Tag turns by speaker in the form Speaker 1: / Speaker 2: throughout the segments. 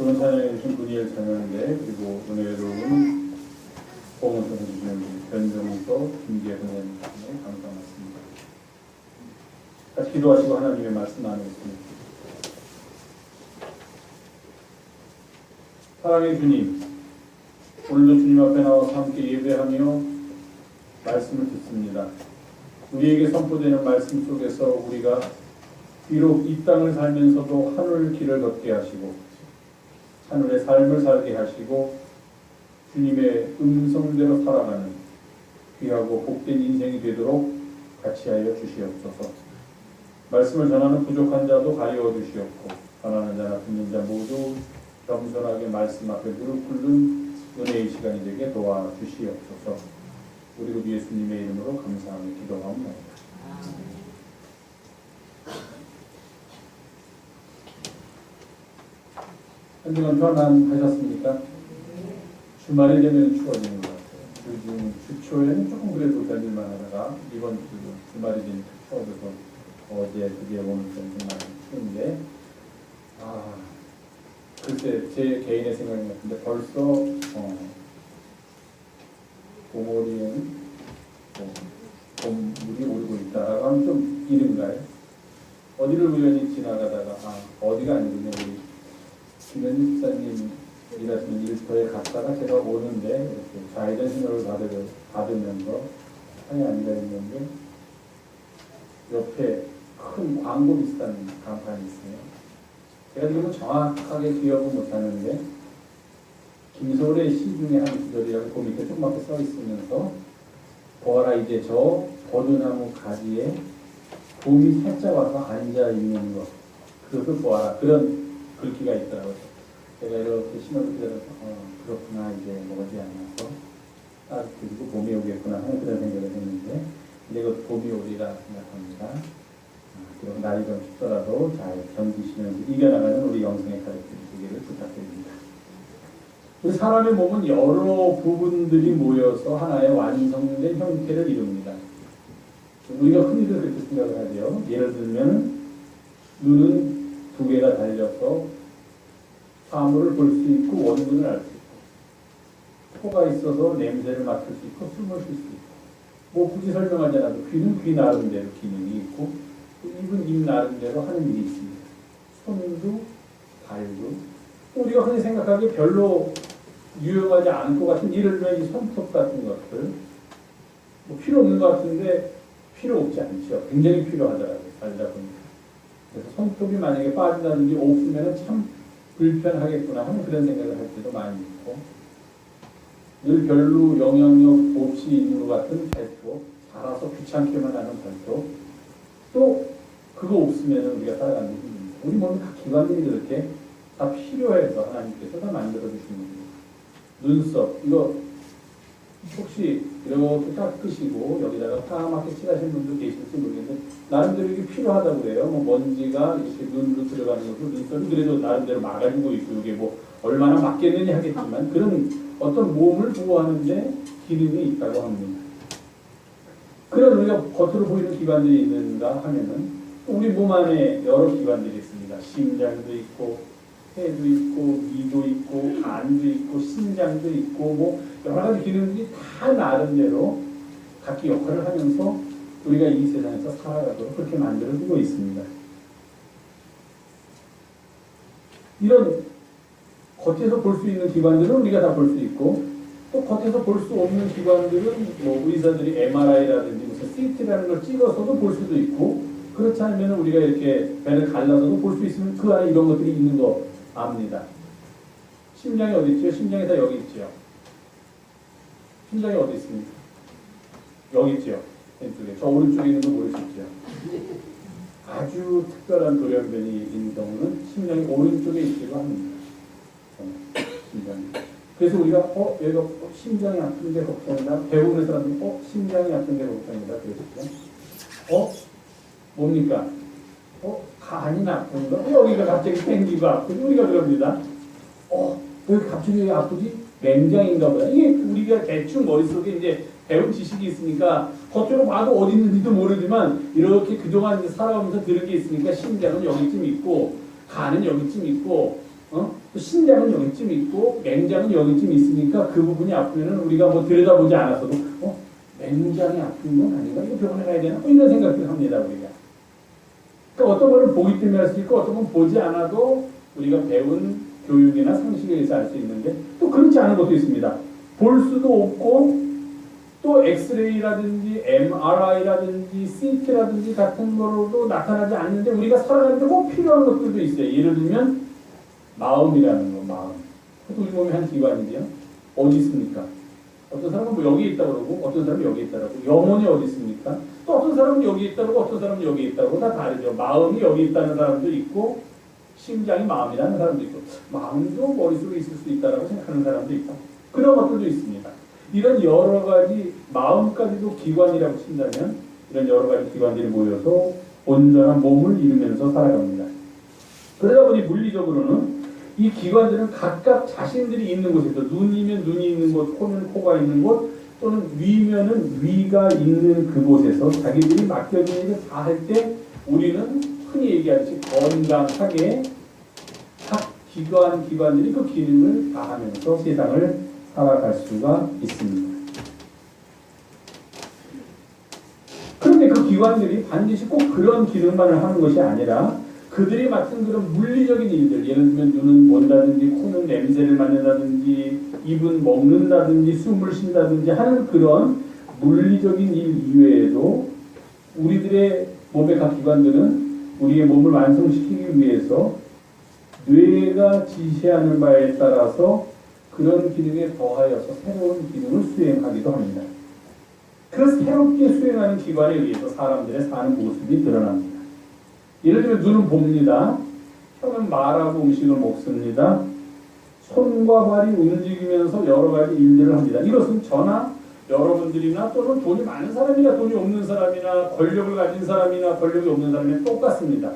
Speaker 1: 좋은 찬양해 주신 분이엘 찬양인데, 그리고 은혜로운 봉헌을 해주시는 변정우서 김재훈님 감사 말씀입니다. 같이 기도하시고 하나님의 말씀 나누겠습니다. 사랑의 주님, 오늘도 주님 앞에 나와서 함께 예배하며 말씀을 듣습니다. 우리에게 선포되는 말씀 속에서 우리가 비록 이 땅을 살면서도 하늘 길을 걷게 하시고 하늘의 삶을 살게 하시고 주님의 음성대로 살아가는 귀하고 복된 인생이 되도록 같이 하여 주시옵소서. 말씀을 전하는 부족한 자도 가리워 주시옵고 전하는 자나 듣는 자 모두 겸손하게 말씀 앞에 무릎 꿇는 은혜의 시간이 되게 도와주시옵소서. 우리 구 예수님의 이름으로 감사하며 기도하옵나이다. 한 주간 편안하셨습니까? 주말이 되면 추워지는 것 같아요. 요즘 주초에는 조금 그래도 견딜만 하다가 이번 주말이 되니까 추워져서 어제 드디어 오늘 좀 많이 추운데 글쎄 제 개인의 생각인 것 같은데 벌써 봉오리에는 봄물이 오르고 있다라고 하면 좀 이른가요? 어디를 우연히 지나가다가 어디가 아니군요. 우리 김현희 집사님 일하시는 일터에 갔다가 제가 오는데 이렇게 좌회전 신호를 받으면서 차에 앉아 있는데 옆에 큰 광고 비슷한 간판이 있어요. 제가 지금은 정확하게 기억은 못하는데 김소래 시 중에 한 구절이라고 그 밑에 조그맣게 써 있으면서 보아라 이제 저 버드나무 가지에 봄이 살짝 와서 앉아 있는 것 그것을 보아라 그런 글귀가 있더라고요. 제가 이렇게 신호를 기다려서 그렇구나 이제 머지않아서 따뜻해지고 봄이 오겠구나 하는 그런 생각을 했는데 이제 곧 봄이 오리라 생각합니다. 그리고 날이 좀 춥더라도 잘 견디시면서 이겨나가는 우리 영성의 가족들 되기를 부탁드립니다. 우리 사람의 몸은 여러 부분들이 모여서 하나의 완성된 형태를 이룹니다. 우리가 흔히들 그렇게 생각을 하죠. 예를 들면 눈은 두 개가 달려서 사물을 볼 수 있고 원근을 알 수 있고 코가 있어서 냄새를 맡을 수 있고 숨을 쉴 수 있고 뭐 굳이 설명하지 않아도 귀는 귀 나름대로 기능이 있고 입은 입 나름대로 하는 일이 있습니다. 손도 발도 우리가 흔히 생각하기에 별로 유용하지 않을 것 같은 예를 들면 이 손톱 같은 것들 뭐 필요 없는 것 같은데 필요 없지 않죠. 굉장히 필요하더라고요. 살다 보니까. 그래서 손톱이 만약에 빠진다든지 없으면 참 불편하겠구나 하는 그런 생각을 할 때도 많이 있고 늘 별로 영향력 없이 있는 것 같은 발톱 자라서 귀찮게만 하는 발톱 또 그거 없으면 우리가 살아가는 게 힘듭니다. 우리 몸에 각 기관들이 그렇게 다 필요해서 하나님께서 다 만들어주신 겁니다. 눈썹 이거 혹시 이렇게 깎으시고 여기다가 까맣게 칠하신 분도 계실지 모르겠는데 나름대로 이게 필요하다고 그래요. 뭐 먼지가 이렇게 눈으로 들어가는 것도 눈썹이 그래도 나름대로 막아주고 있고 이게 뭐 얼마나 맞겠느냐 하겠지만 그런 어떤 몸을 보호하는데 기능이 있다고 합니다. 그런 우리가 겉으로 보이는 기관들이 있는가 하면은 우리 몸 안에 여러 기관들이 있습니다. 심장도 있고 폐도 있고 위도 있고 간도 있고 신장도 있고 뭐 여러 가지 기능들이 다 나름대로 각기 역할을 하면서 우리가 이 세상에서 살아가도록 그렇게 만들어주고 있습니다. 이런 겉에서 볼 수 있는 기관들은 우리가 다 볼 수 있고 또 겉에서 볼 수 없는 기관들은 뭐 의사들이 MRI라든지 무슨 CT라는 걸 찍어서도 볼 수도 있고 그렇지 않으면 우리가 이렇게 배를 갈라서도 볼 수 있으면 그 안에 이런 것들이 있는 거 압니다. 심장이 어디 있죠? 심장이 다 여기 있죠. 심장이 어디 있습니까? 여기 있죠. 왼쪽에. 저 오른쪽에 있는 거 모르시죠? 아주 특별한 돌연변이 있는 경우는 심장이 오른쪽에 있기도 합니다. 심장이. 그래서 우리가 얘가 심장이 아픈데 걱정이다. 배우는 사람들이 심장이 아픈데 걱정이다. 그랬죠. 뭡니까? 간이 나쁜가? 여기가 갑자기 땡기고 아프지? 우리가 그럽니다. 여기 갑자기 아프지? 맹장인가 보다. 이게 우리가 대충 머릿속에 이제 배운 지식이 있으니까 겉으로 봐도 어디 있는지도 모르지만 이렇게 그동안 살아오면서 들은 게 있으니까 심장은 여기쯤 있고 간은 여기쯤 있고 또 신장은 여기쯤 있고 맹장은 여기쯤 있으니까 그 부분이 아프면은 우리가 뭐 들여다보지 않았어도 맹장이 아픈 건 아닌가? 이거 병원에 가야 되나? 이런 생각을 합니다, 우리가. 그러니까 어떤 거는 보기 때문에 할 수 있고 어떤 건 보지 않아도 우리가 배운 교육이나 상식에 의해서 알 수 있는데 또 그렇지 않은 것도 있습니다. 볼 수도 없고 또 엑스레이라든지 MRI라든지 CT라든지 같은 거로도 나타나지 않는데 우리가 살아가는데 꼭 필요한 것들도 있어요. 예를 들면 마음이라는 거, 마음. 그것도 우리 몸의 한 기관이죠. 어디 있습니까? 어떤 사람은 뭐 여기에 있다고 그러고 어떤 사람은 여기에 있다고 그러고 영혼이 어디 있습니까? 또 어떤 사람은 여기에 있다고 그러고 어떤 사람은 여기에 있다고 다 다르죠. 마음이 여기 있다는 사람도 있고 심장이 마음이라는 사람도 있고 마음도 머릿속에 있을 수 있다고 생각하는 사람도 있고 그런 것들도 있습니다. 이런 여러 가지 마음까지도 기관이라고 친다면 이런 여러 가지 기관들이 모여서 온전한 몸을 이루면서 살아갑니다. 그러다 보니 물리적으로는 이 기관들은 각각 자신들이 있는 곳에서 눈이면 눈이 있는 곳, 코면 코가 있는 곳 또는 위면은 위가 있는 그곳에서 자기들이 맡겨진 일을 다 할 때 우리는 흔히 얘기하듯이 건강하게 각 기관들이 그 기능을 다하면서 세상을 살아갈 수가 있습니다. 그런데 그 기관들이 반드시 꼭 그런 기능만을 하는 것이 아니라 그들이 맡은 그런 물리적인 일들, 예를 들면 눈은 본다든지 코는 냄새를 맡는다든지 입은 먹는다든지 숨을 쉰다든지 하는 그런 물리적인 일 이외에도 우리들의 몸의 각 기관들은 우리의 몸을 완성시키기 위해서 뇌가 지시하는 바에 따라서 그런 기능에 더하여서 새로운 기능을 수행하기도 합니다. 그 새롭게 수행하는 기관에 의해서 사람들의 사는 모습이 드러납니다. 예를 들면 눈은 봅니다. 혀는 말하고 음식을 먹습니다. 손과 발이 움직이면서 여러 가지 일들을 합니다. 이것은 저나 여러분들이나 또는 돈이 많은 사람이나 돈이 없는 사람이나 권력을 가진 사람이나 권력이 없는 사람이나 똑같습니다.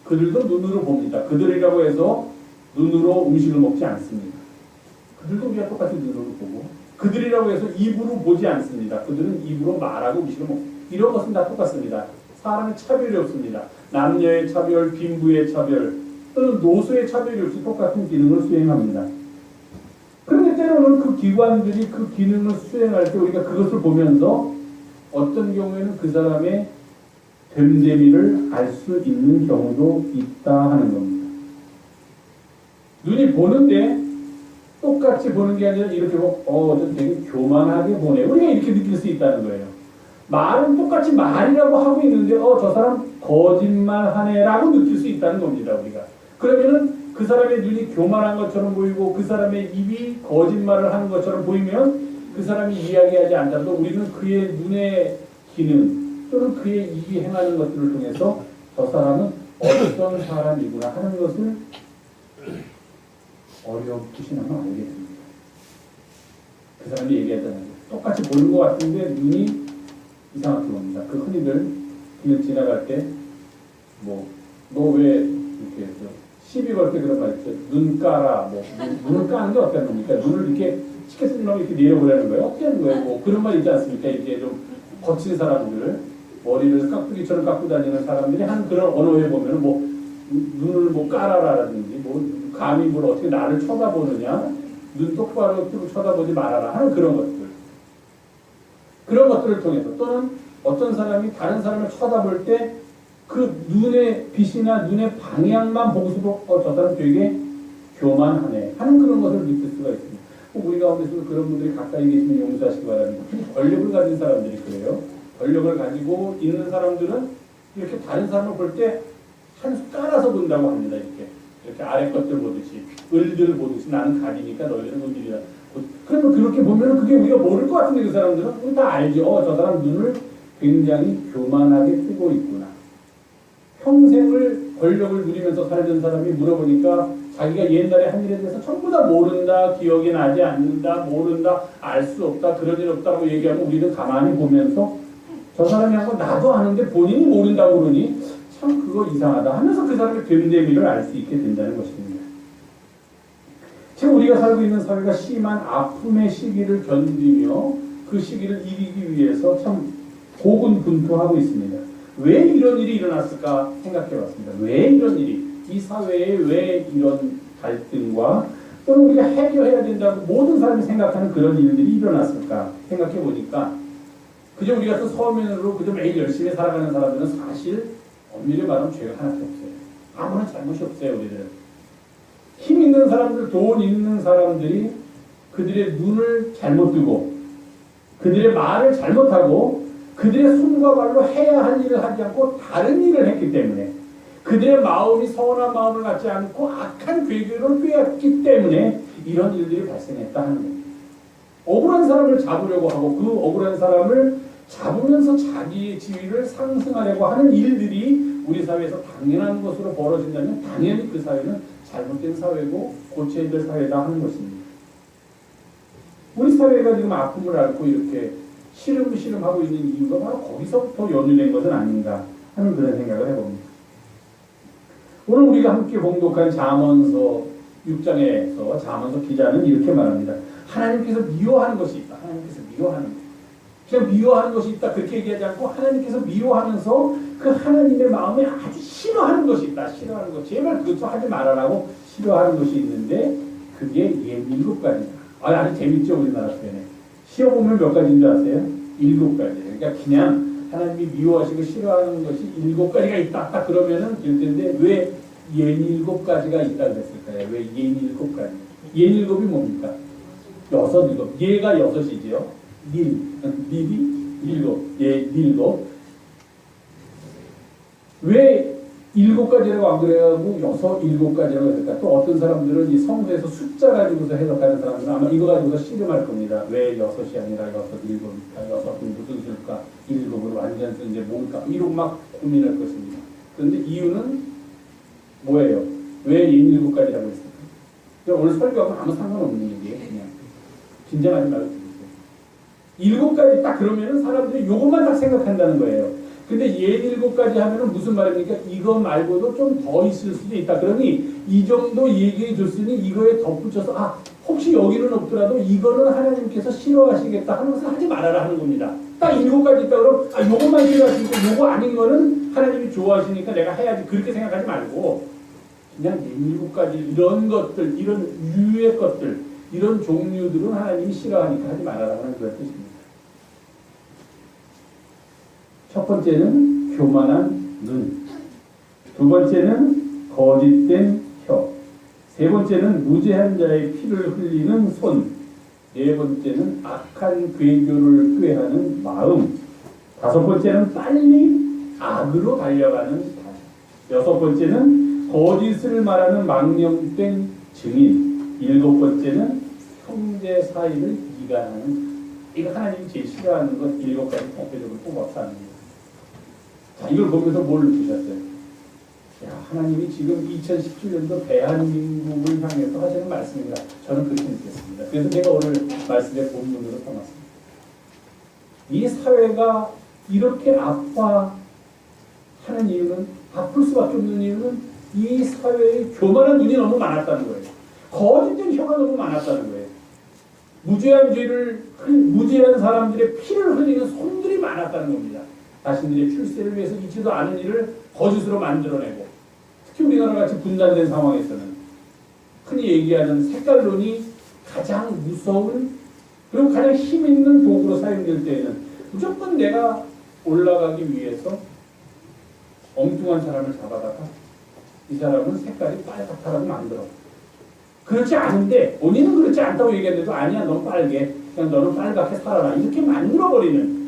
Speaker 1: 그들도 눈으로 봅니다. 그들이라고 해서 눈으로 음식을 먹지 않습니다. 그들도 우리가 똑같이 눈으로 보고 그들이라고 해서 입으로 보지 않습니다. 그들은 입으로 말하고 음식을 먹고 이런 것은 다 똑같습니다. 사람의 차별이 없습니다. 남녀의 차별, 빈부의 차별 또는 노소의 차별이 없이 똑같은 기능을 수행합니다. 그런데 때로는 그 기관들이 그 기능을 수행할 때 우리가 그것을 보면서 어떤 경우에는 그 사람의 됨됨이를 알 수 있는 경우도 있다 하는 겁니다. 눈이 보는데 똑같이 보는 게 아니라 이렇게 좀 되게 교만하게 보네. 우리가 이렇게 느낄 수 있다는 거예요. 말은 똑같이 말이라고 하고 있는데 저 사람 거짓말하네 라고 느낄 수 있다는 겁니다. 우리가. 그러면은 그 사람의 눈이 교만한 것처럼 보이고 그 사람의 입이 거짓말을 하는 것처럼 보이면 그 사람이 이야기하지 않더라도 우리는 그의 눈의 기능 또는 그의 입이 행하는 것들을 통해서 저 사람은 어떤 사람이구나 하는 것을 어렵듯이 나면 알게 됩니다. 그 사람이 얘기했다는 게 똑같이 보는 것 같은데 눈이 이상하게 봅니다. 그 흔히들 길 지나갈 때 너 왜 이렇게 시비 걸 때 그런 말 있죠. 눈 까라. 눈을 까는 게 어떤 겁니까? 눈을 이렇게 치켓을 넣으면 이렇게 내려보라는 거예요. 어떻게 하는 거예요? 그런 말 있지 않습니까? 이제 좀 거친 사람들, 머리를 깍두기처럼 깎고 다니는 사람들이 한 그런 언어에 보면은 눈을 까라라든지 감히 어떻게 나를 쳐다보느냐, 눈 똑바로 뜨고 쳐다보지 말아라 하는 그런 것들. 그런 것들을 통해서 또는 어떤 사람이 다른 사람을 쳐다볼 때 그 눈의 빛이나 눈의 방향만 보고서도 저 사람 되게 교만하네 하는 그런 것을 느낄 수가 있습니다. 우리 가운데서도 그런 분들이 가까이 계시면 용서하시기 바랍니다. 권력을 가진 사람들이 그래요. 권력을 가지고 있는 사람들은 이렇게 다른 사람을 볼 때 한 수 깔아서 본다고 합니다. 이렇게 아래 것들 보듯이 을들 보듯이 나는 갑이니까 너희들은 을들이야. 그러면 그렇게 보면 그게 우리가 모를 것 같은데 그 사람들은 우리 다 알죠. 저 사람 눈을 굉장히 교만하게 뜨고 있구나. 평생을 권력을 누리면서 살던 사람이 물어보니까 자기가 옛날에 한 일에 대해서 전부 다 모른다, 기억이 나지 않는다, 모른다, 알 수 없다, 그런 일 없다고 얘기하면 우리는 가만히 보면서 저 사람이 한 건 나도 아는데 본인이 모른다고 그러니 참 그거 이상하다 하면서 그 사람의 됨됨이를 알 수 있게 된다는 것입니다. 지금 우리가 살고 있는 사회가 심한 아픔의 시기를 견디며 그 시기를 이기기 위해서 참 고군분투하고 있습니다. 왜 이런 일이 일어났을까 생각해 봤습니다. 왜 이런 일이, 이 사회에 왜 이런 갈등과 또는 우리가 해결해야 된다고 모든 사람이 생각하는 그런 일들이 일어났을까 생각해 보니까 그저 우리 같은 서민으로 그저 매일 열심히 살아가는 사람들은 사실 엄밀히 말하면 죄가 하나도 없어요. 아무런 잘못이 없어요. 우리들은. 힘 있는 사람들, 돈 있는 사람들이 그들의 눈을 잘못 뜨고 그들의 말을 잘못하고 그들의 손과 발로 해야 할 일을 하지 않고 다른 일을 했기 때문에 그들의 마음이 선한 마음을 갖지 않고 악한 괴교를 꾀했기 때문에 이런 일들이 발생했다 하는 겁니다. 억울한 사람을 잡으려고 하고 그 억울한 사람을 잡으면서 자기의 지위를 상승하려고 하는 일들이 우리 사회에서 당연한 것으로 벌어진다면 당연히 그 사회는 잘못된 사회고 고쳐야 될 사회다 하는 것입니다. 우리 사회가 지금 아픔을 앓고 이렇게 시름시름하고 있는 이유가 바로 거기서부터 연유된 것은 아닌가 하는 그런 생각을 해봅니다. 오늘 우리가 함께 봉독한 잠언서 6장에서 잠언서 기자는 이렇게 말합니다. 하나님께서 미워하는 것이 있다. 하나님께서 미워하는 것. 그냥 미워하는 것이 있다. 그렇게 얘기하지 않고 하나님께서 미워하면서 그 하나님의 마음에 아주 싫어하는 것이 있다. 싫어하는 것. 제발 그것도 하지 말아라고 싫어하는 것이 있는데 그게 7가지다. 아주 재밌죠. 우리나라 표현에. 시어보면 몇 가지인 줄 아세요? 7가지. 그러니까 그냥 하나님이 미워하시고 싫어하는 것이 7가지가 있다. 딱 그러면은 될 텐데 왜 67가지가 있다 그랬을까요? 왜 67가지? 67이 뭡니까? 6, 얘가 6이지요. 밀이 7. 왜 7가지라고 안 그래가지고 7가지라고 했을까? 또 어떤 사람들은 이 성서에서 숫자 가지고서 해석하는 사람들은 아마 이거 가지고서 씨름할 겁니다. 왜 6이 아니라 6, 7일까? 6은 무슨 수일까? 7은 완전 이제 뭘까? 이런 막 고민할 것입니다. 그런데 이유는 뭐예요? 왜 7가지라고 했을까? 오늘 설교하고 아무 상관없는 얘기예요. 그냥 긴장하지 말고 들으세요. 7가지 딱 그러면은 사람들이 요것만 딱 생각한다는 거예요. 근데 7가지 하면은 무슨 말입니까? 이거 말고도 좀 더 있을 수도 있다. 그러니 이 정도 얘기해 줬으니 이거에 덧붙여서 혹시 여기는 없더라도 이거는 하나님께서 싫어하시겠다 하면서 하지 말아라 하는 겁니다. 딱 7가지 있다 그러면 요것만 싫어하시니까 요거 아닌 거는 하나님이 좋아하시니까 내가 해야지 그렇게 생각하지 말고 그냥 7가지 이런 것들, 이런 유의 것들, 이런 종류들은 하나님이 싫어하니까 하지 말아라 하는 그런 뜻입니다. 첫 번째는 교만한 눈, 두 번째는 거짓된 혀, 세 번째는 무죄한 자의 피를 흘리는 손, 네 번째는 악한 괴교를 꾀하는 마음, 다섯 번째는 빨리 악으로 달려가는 달, 여섯 번째는 거짓을 말하는 망령된 증인, 일곱 번째는 형제 사이를 이간하는 이거 하나님이 제일 싫어하는 것 7가지 대표적으로 뽑아서 하는 거예요. 자, 이걸 보면서 뭘 느끼셨어요? 야, 하나님이 지금 2017년도 대한민국을 향해서 하시는 말씀입니다. 저는 그렇게 느꼈습니다. 그래서 제가 오늘 말씀의 본문으로 삼았습니다. 이 사회가 이렇게 아파하는 이유는, 아플 수밖에 없는 이유는 이 사회의 교만한 눈이 너무 많았다는 거예요. 거짓된 혀가 너무 많았다는 거예요. 무죄한 사람들의 피를 흘리는 손들이 많았다는 겁니다. 자신들의 출세를 위해서 있지도 않은 일을 거짓으로 만들어내고, 특히 우리나라 같이 분단된 상황에서는 흔히 얘기하는 색깔론이 가장 무서운 그리고 가장 힘 있는 도구로 사용될 때에는 무조건 내가 올라가기 위해서 엉뚱한 사람을 잡아다가 이 사람은 색깔이 빨갛다라고 만들어. 그렇지 않은데 본인은 그렇지 않다고 얘기했는데도 아니야, 넌 빨개, 그냥 너는 빨갛게 살아라, 이렇게 만들어버리는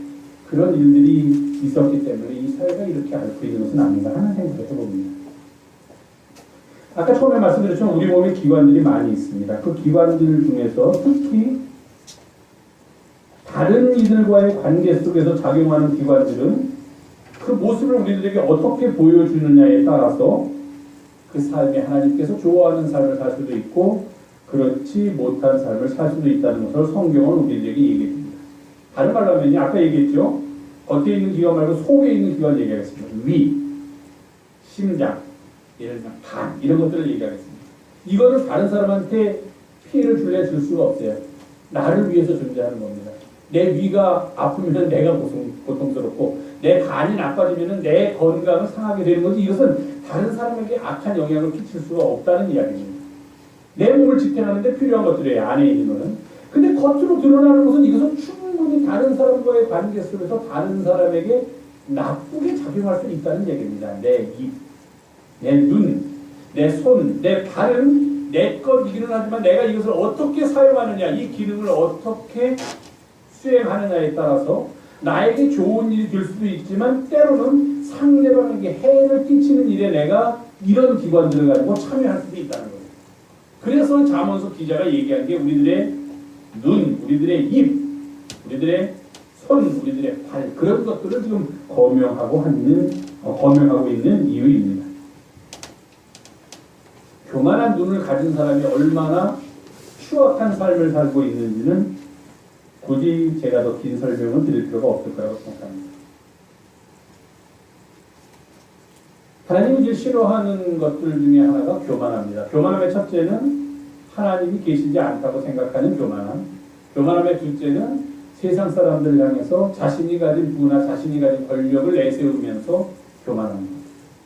Speaker 1: 그런 일들이 있었기 때문에 이 사회가 이렇게 앓고 있는 것은 아닌가 하는 생각을 해봅니다. 아까 처음에 말씀드렸지만 우리 몸에 기관들이 많이 있습니다. 그 기관들 중에서 특히 다른 이들과의 관계 속에서 작용하는 기관들은 그 모습을 우리들에게 어떻게 보여주느냐에 따라서 그 삶에 하나님께서 좋아하는 삶을 살 수도 있고 그렇지 못한 삶을 살 수도 있다는 것을 성경은 우리들에게 얘기해줍니다. 다른 말로 하면 아까 얘기했죠. 겉에 있는 기관 말고 속에 있는 기관 얘기하겠습니다. 위, 심장, 예를 들면 간 이런 것들을 얘기하겠습니다. 이거는 다른 사람한테 피해를 줄래 줄 수가 없어요. 나를 위해서 존재하는 겁니다. 내 위가 아프면 내가 고통스럽고 내 간이 나빠지면 내 건강을 상하게 되는 거지 이것은 다른 사람에게 악한 영향을 끼칠 수가 없다는 이야기입니다. 내 몸을 지탱하는데 필요한 것들이에요. 안에 있는 거는. 근데 겉으로 드러나는 것은 이것은 충분히 다른 사람과의 관계 속에서 다른 사람에게 나쁘게 작용할 수 있다는 얘기입니다. 내 입, 내 눈, 내 손, 내 발은 내 것이기는 하지만 내가 이것을 어떻게 사용하느냐, 이 기능을 어떻게 수행하느냐에 따라서 나에게 좋은 일이 될 수도 있지만 때로는 상대방에게 해를 끼치는 일에 내가 이런 기관들을 가지고 참여할 수도 있다는 거예요. 그래서 잠언서 기자가 얘기한 게 우리들의 눈, 우리들의 입, 우리들의 손, 우리들의 발, 그런 것들을 지금 거명하고 있는 이유입니다. 교만한 눈을 가진 사람이 얼마나 추악한 삶을 살고 있는지는 굳이 제가 더 긴 설명을 드릴 필요가 없을 거라고 생각합니다. 하나님이 제일 싫어하는 것들 중에 하나가 교만합니다. 교만함의 첫째는 하나님이 계시지 않다고 생각하는 교만함. 교만함의 둘째는 세상 사람들을 향해서 자신이 가진 부나 자신이 가진 권력을 내세우면서 교만합니다.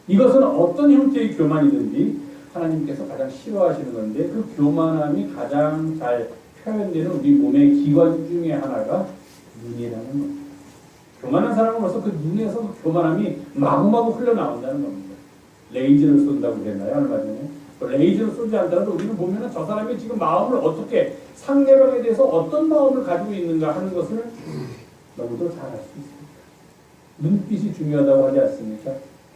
Speaker 1: 이것은 어떤 형태의 교만이든지 하나님께서 가장 싫어하시는 건데 그 교만함이 가장 잘 표현되는 우리 몸의 기관 중에 하나가 눈이라는 겁니다. 교만한 사람으로서 그 눈에서 그 교만함이 마구마구 흘러나온다는 겁니다. 레이저를 쏜다고 그랬나요? 얼마 전에. 레이저를 쏘지 않더라도 우리는 보면은 저 사람이 지금 마음을 어떻게 상대방에 대해서 어떤 마음을 가지고 있는가 하는 것을 너무도 잘 알 수 있습니다. 눈빛이 중요하다고 하지 않습니까?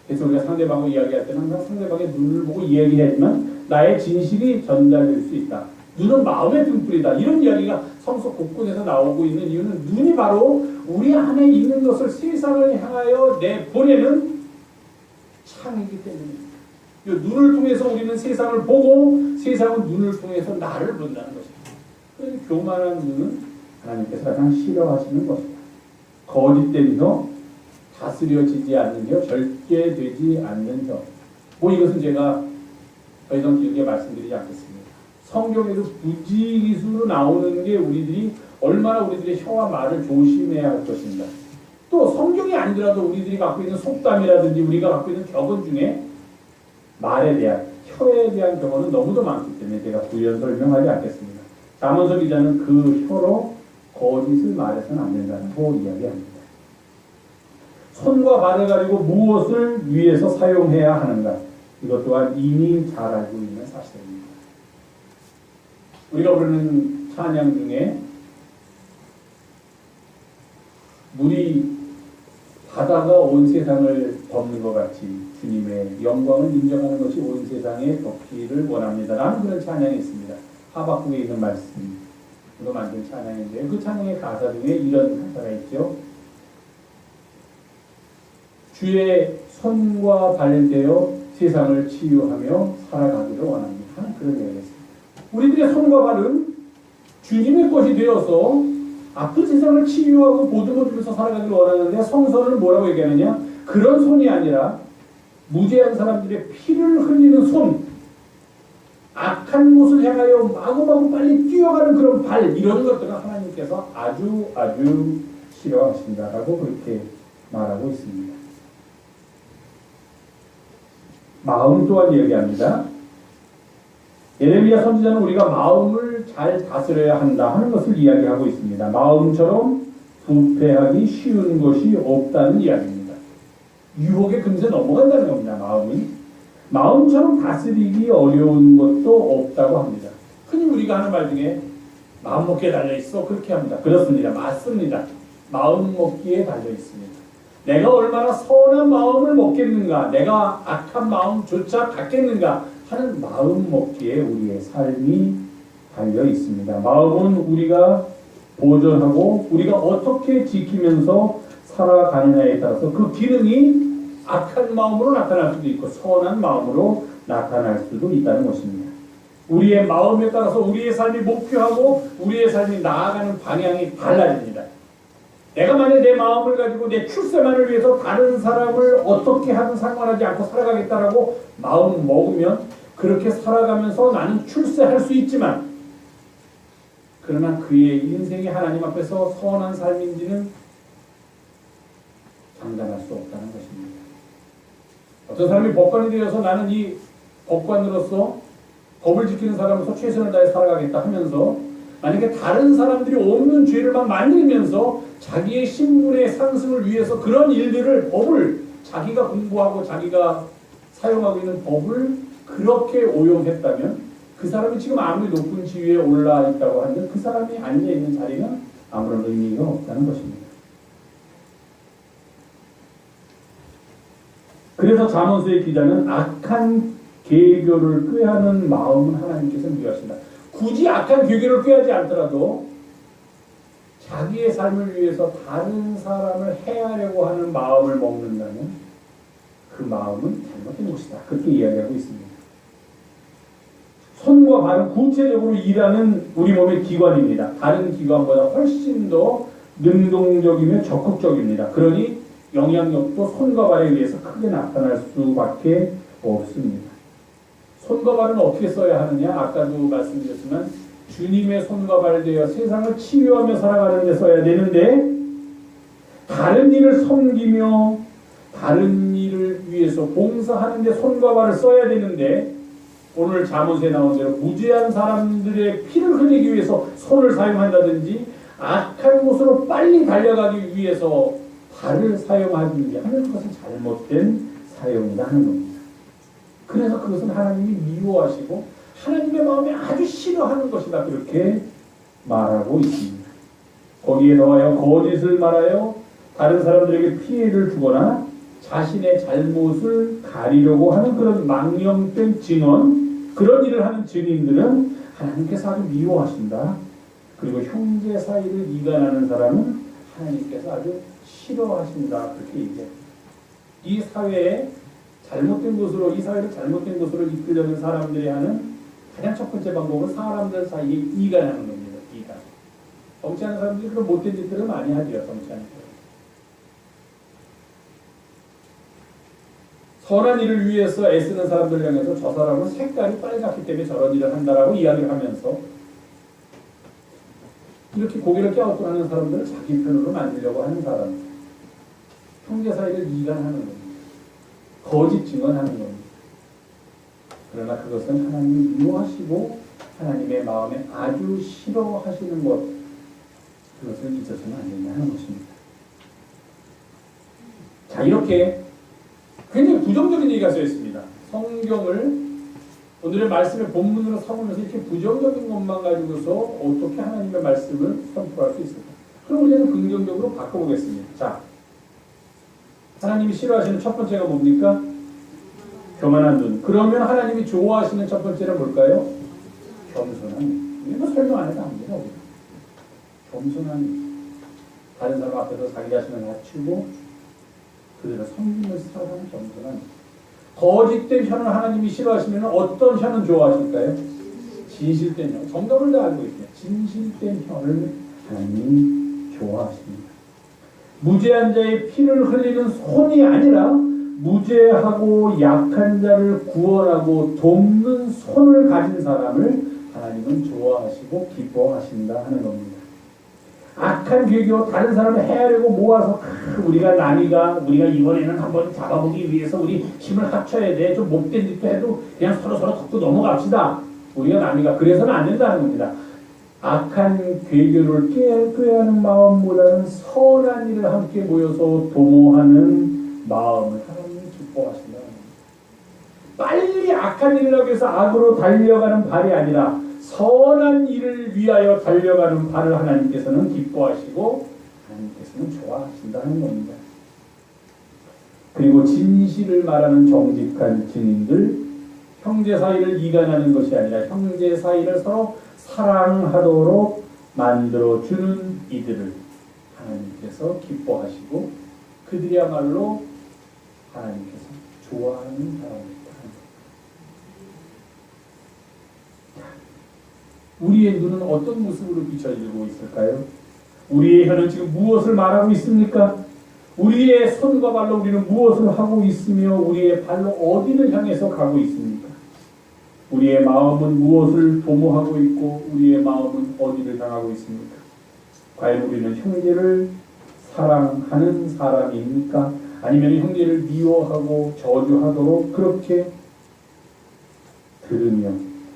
Speaker 1: 그래서 우리가 상대방과 이야기할 때는 항상 상대방의 눈을 보고 이야기하지만 나의 진실이 전달될 수 있다. 눈은 마음의 등불이다. 이런 이야기가 성서 곳곳에서 나오고 있는 이유는 눈이 바로 우리 안에 있는 것을 세상을 향하여 내보내는 창이기 때문입니다. 이 눈을 통해서 우리는 세상을 보고 세상은 눈을 통해서 나를 본다는 것입니다. 그래서 교만한 눈은 하나님께서 가장 싫어하시는 것입니다. 거짓된 혀, 다스려지지 않는 혀, 절제되지 않는 혀. 이것은 제가 더 이상 길게 말씀드리지 않겠습니다. 성경에도 부지기수로 나오는 게 우리들이 얼마나 우리들의 혀와 말을 조심해야 할 것인가. 또 성경이 아니더라도 우리들이 갖고 있는 속담이라든지 우리가 갖고 있는 격언 중에 말에 대한, 혀에 대한 격언은 너무도 많기 때문에 제가 부연 설명하지 않겠습니다. 잠언서 기자는 그 혀로 거짓을 말해서는 안 된다고 이야기합니다. 손과 발을 가지고 무엇을 위해서 사용해야 하는가. 이것 또한 이미 잘 알고 있는 사실입니다. 우리가 부르는 찬양 중에 물이 바다가 온 세상을 덮는 것 같이 주님의 영광을 인정하는 것이 온 세상에 덮기를 원합니다. 라는 그런 찬양이 있습니다. 하박국에 있는 말씀으로 만든 찬양인데요. 그 찬양의 가사 중에 이런 가사가 있죠. 주의 손과 발되어 세상을 치유하며 살아가기를 원합니다. 하는 그런 이야기였습니다. 우리들의 손과 발은 주님의 것이 되어서 아픈 세상을 치유하고 보듬어주면서 살아가기를 원하는데 성서는 뭐라고 얘기하느냐? 그런 손이 아니라 무죄한 사람들의 피를 흘리는 손, 악한 곳을 향하여 마구마구 빨리 뛰어가는 그런 발, 이런 것들은 하나님께서 아주 싫어하신다라고 그렇게 말하고 있습니다. 마음 또한 얘기합니다. 예레미야 선지자는 우리가 마음을 잘 다스려야 한다 하는 것을 이야기하고 있습니다. 마음처럼 부패하기 쉬운 것이 없다는 이야기입니다. 유혹에 금세 넘어간다는 겁니다. 마음처럼 다스리기 어려운 것도 없다고 합니다. 흔히 우리가 하는 말 중에 마음 먹기에 달려있어 그렇게 합니다. 그렇습니다. 맞습니다. 마음 먹기에 달려있습니다. 내가 얼마나 선한 마음을 먹겠는가, 내가 악한 마음조차 갖겠는가 하는 마음 먹기에 우리의 삶이 달려 있습니다. 마음은 우리가 보존하고 우리가 어떻게 지키면서 살아가느냐에 따라서 그 기능이 악한 마음으로 나타날 수도 있고 선한 마음으로 나타날 수도 있다는 것입니다. 우리의 마음에 따라서 우리의 삶이 목표하고 우리의 삶이 나아가는 방향이 달라집니다. 내가 만약 내 마음을 가지고 내 출세만을 위해서 다른 사람을 어떻게 하든 상관하지 않고 살아가겠다라고 마음 먹으면 그렇게 살아가면서 나는 출세할 수 있지만 그러나 그의 인생이 하나님 앞에서 선한 삶인지는 장담할 수 없다는 것입니다. 어떤 사람이 법관이 되어서 나는 이 법관으로서 법을 지키는 사람으로서 최선을 다해 살아가겠다 하면서 만약에 다른 사람들이 없는 죄를 막 만들면서 자기의 신분의 상승을 위해서 그런 일들을 법을 자기가 공부하고 자기가 사용하고 있는 법을 그렇게 오용했다면 그 사람이 지금 아무리 높은 지위에 올라 있다고 하는데 그 사람이 앉아있는 자리는 아무런 의미가 없다는 것입니다. 그래서 잠언서의 기자는 악한 계교를 꾀하는 마음은 하나님께서 미워하신다. 굳이 악한 계교를 꾀하지 않더라도 자기의 삶을 위해서 다른 사람을 해하려고 하는 마음을 먹는다면 그 마음은 잘못된 것이다. 그렇게 이야기하고 있습니다. 손과 발은 구체적으로 일하는 우리 몸의 기관입니다. 다른 기관보다 훨씬 더 능동적이며 적극적입니다. 그러니 영향력도 손과 발에 의해서 크게 나타날 수밖에 없습니다. 손과 발은 어떻게 써야 하느냐? 아까도 말씀드렸지만 주님의 손과 발 되어 세상을 치유하며 살아가는 데 써야 되는데 다른 일을 섬기며 다른 일을 위해서 봉사하는 데 손과 발을 써야 되는데 오늘 잠언서에 나온 대로 무죄한 사람들의 피를 흘리기 위해서 손을 사용한다든지 악한 곳으로 빨리 달려가기 위해서 발을 사용하든지 하는 것은 잘못된 사용이다 하는 겁니다. 그래서 그것은 하나님이 미워하시고 하나님의 마음에 아주 싫어하는 것이다. 그렇게 말하고 있습니다. 거기에 더하여 거짓을 말하여 다른 사람들에게 피해를 주거나 자신의 잘못을 가리려고 하는 그런 망령된 증언, 그런 일을 하는 증인들은 하나님께서 아주 미워하신다. 그리고 형제 사이를 이간하는 사람은 하나님께서 아주 싫어하신다. 그렇게 얘기해요. 이 사회에 잘못된 곳으로, 이 사회를 잘못된 곳으로 이끌려는 사람들이 하는 가장 첫 번째 방법은 사람들 사이에 이간하는 겁니다. 이간. 정치하는 사람들이 그런 못된 짓들을 많이 하죠. 정치하는 사람. 선한 일을 위해서 애쓰는 사람들 향해서 저 사람은 색깔이 빨갛기 때문에 저런 일을 한다라고 이야기를 하면서 이렇게 고개를 껴안고 사람들을 자기 편으로 만들려고 하는 사람, 형제 사이를 이간하는 겁니다. 거짓 증언하는 겁니다. 그러나 그것은 하나님이 미워하시고 하나님의 마음에 아주 싫어하시는 것, 그것을 잊어서는 안 된다는 것입니다. 자, 이렇게 굉장히 부정적인 얘기가 써 있습니다. 성경을 오늘의 말씀의 본문으로 삼으면서 이렇게 부정적인 것만 가지고서 어떻게 하나님의 말씀을 선포할 수 있을까? 그럼 우리는 긍정적으로 바꿔보겠습니다. 자, 하나님이 싫어하시는 첫 번째가 뭡니까? 교만한 눈. 그러면 하나님이 좋아하시는 첫 번째는 뭘까요? 겸손한 눈. 이거 설명 안 해도 압니다. 겸손한 눈. 다른 사람 앞에서 자기 자신을 낮추고 그들을 섬기는 살아가는 겸손한 눈. 거짓된 혀는 하나님이 싫어하시면 어떤 혀는 좋아하실까요? 진실된 혀. 정답을 다 알고 있어요. 진실된 혀를 하나님이 좋아하십니다. 무죄한 자의 피를 흘리는 손이 아니라 무죄하고 약한 자를 구원하고 돕는 손을 가진 사람을 하나님은 좋아하시고 기뻐하신다 하는 겁니다. 악한 계교, 다른 사람을 해하려고 모아서 우리가 이번에는 한번 잡아보기 위해서 우리 힘을 합쳐야 돼. 좀 못된 짓도 해도 그냥 서로 덮고 넘어갑시다. 우리가 남이가 그래서는 안 된다는 겁니다. 악한 계교를 꾀하는 마음보다는 선한 일을 함께 모여서 도모하는 마음을 하나님이 기뻐하신다는 겁니다. 빨리 악한 일을 하기 위해서 악으로 달려가는 발이 아니라 선한 일을 위하여 달려가는 발을 하나님께서는 기뻐하시고 하나님께서는 좋아하신다는 겁니다. 그리고 진실을 말하는 정직한 증인들, 형제 사이를 이간하는 것이 아니라 형제 사이를 서로 사랑하도록 만들어주는 이들을 하나님께서 기뻐하시고 그들이야말로 하나님께서 좋아하는 사람입니다. 우리의 눈은 어떤 모습으로 비춰지고 있을까요? 우리의 혀는 지금 무엇을 말하고 있습니까? 우리의 손과 발로 우리는 무엇을 하고 있으며 우리의 발로 어디를 향해서 가고 있습니까? 우리의 마음은 무엇을 도모하고 있고 우리의 마음은 어디를 향하고 있습니까? 과연 우리는 형제를 사랑하는 사람입니까? 아니면 형제를 미워하고 저주하도록 그렇게 들으며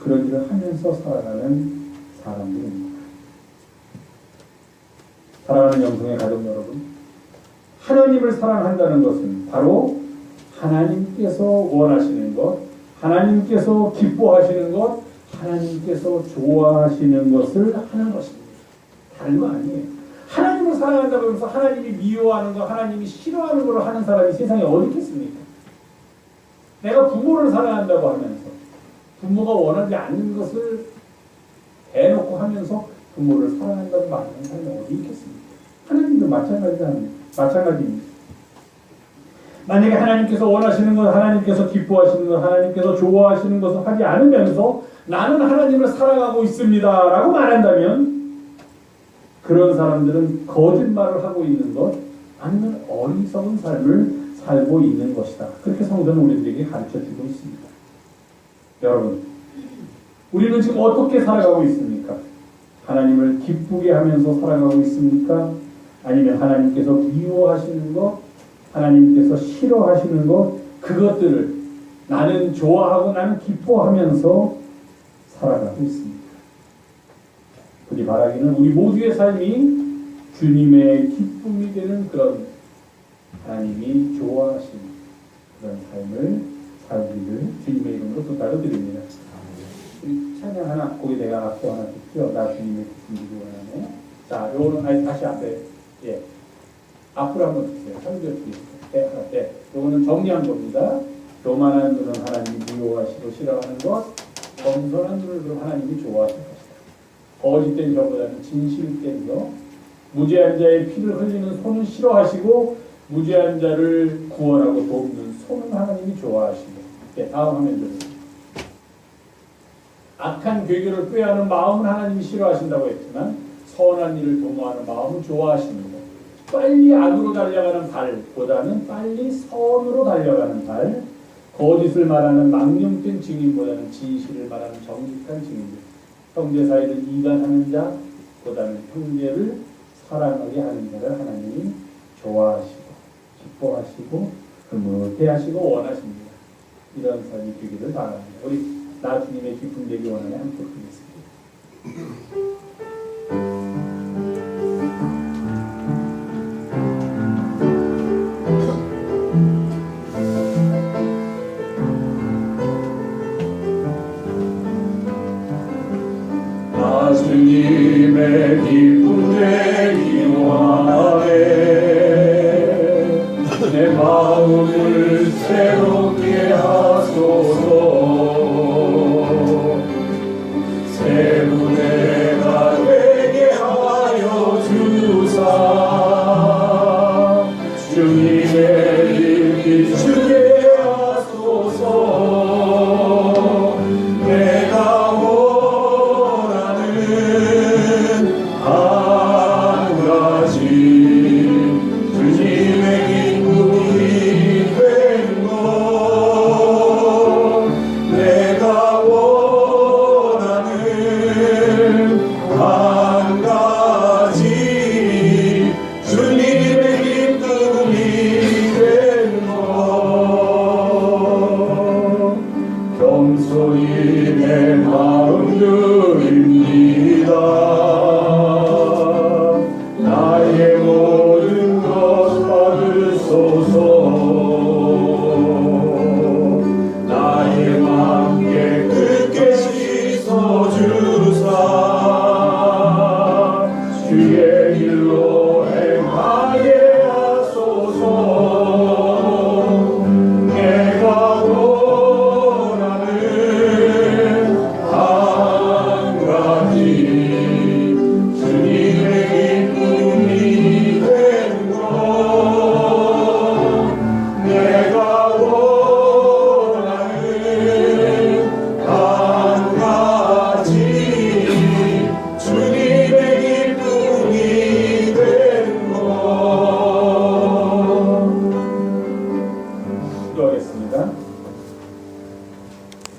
Speaker 1: 그런 일을 하면서 살아가는 사람들입니다. 사랑하는 영성의 가족 여러분, 하나님을 사랑한다는 것은 바로 하나님께서 원하시는 것, 하나님께서 기뻐하시는 것, 하나님께서 좋아하시는 것을 하는 것입니다. 다른 거 아니에요. 하나님을 사랑한다고 해서 하나님이 미워하는 거, 하나님이 싫어하는 걸 하는 사람이 세상에 어디 있겠습니까? 내가 부모를 사랑한다고 하면서 부모가 원하지 않는 것을 대놓고 하면서 부모를 사랑한다고 말하는 사람이 어디 있겠습니까? 하나님도 마찬가지입니다. 만약에 하나님께서 원하시는 것, 하나님께서 기뻐하시는 것, 하나님께서 좋아하시는 것을 하지 않으면서 나는 하나님을 사랑하고 있습니다 라고 말한다면 그런 사람들은 거짓말을 하고 있는 것, 아니면 어리석은 삶을 살고 있는 것이다. 그렇게 성경은 우리들에게 가르쳐주고 있습니다. 여러분, 우리는 지금 어떻게 살아가고 있습니까? 하나님을 기쁘게 하면서 살아가고 있습니까? 아니면 하나님께서 미워하시는 것, 하나님께서 싫어하시는 것, 그것들을 나는 좋아하고 나는 기뻐하면서 살아가고 있습니다. 부디 바라기는 우리 모두의 삶이 주님의 기쁨이 되는 그런 하나님이 좋아하시는 그런 삶을 살기를 주님의 이름으로 부탁을 드립니다. 우리 찬양 하나, 거기 내가 앞에 하나 듣죠. 나 주님의 기쁨이기 원하네. 자, 요거는 다시 앞에, 예, 앞으로 한번 주세요. 설교 뒤에. 요거는 정리한 겁니다. 교만한 눈은 하나님이 미워하시고 싫어하는 것, 겸손한 눈을 그럼 하나님이 좋아하실 것이다. 거짓된 저보다는 진실된 저, 무죄한 자의 피를 흘리는 손은 싫어하시고 무죄한 자를 구원하고 돕는 손은 하나님이 좋아하시고. 네, 다음 화면 주세요. 악한 괴교를 꾀하는 마음은 하나님이 싫어하신다고 했지만 선한 일을 도모하는 마음은 좋아하십니다. 빨리 악으로 달려가는 발보다는 빨리 선으로 달려가는 발, 거짓을 말하는 망령된 증인보다는 진실을 말하는 정직한 증인들, 형제 사이를 이간하는 자보다는 형제를 사랑하게 하는 자를 하나님이 좋아하시고 기뻐하시고 흐뭇해 하시고 원하십니다. 이런 삶이 되기를 바랍니다. 우리 나 주님의 기쁨 되기 원하는 함께 부르겠습니다.
Speaker 2: 주님의 기쁨 되기 원하네. 내 마음을 새롭게 하소서. 새 부대가 되게 하여 주사. 주님의 일 비추게 하소서. 내가 겸손히 내 마음 드립니다. 나의 모든 것 받으소서. 나의 맘 깨끗게 씻어주사. 주의 길로 행하게 하소서. 내가 원하는 한 가지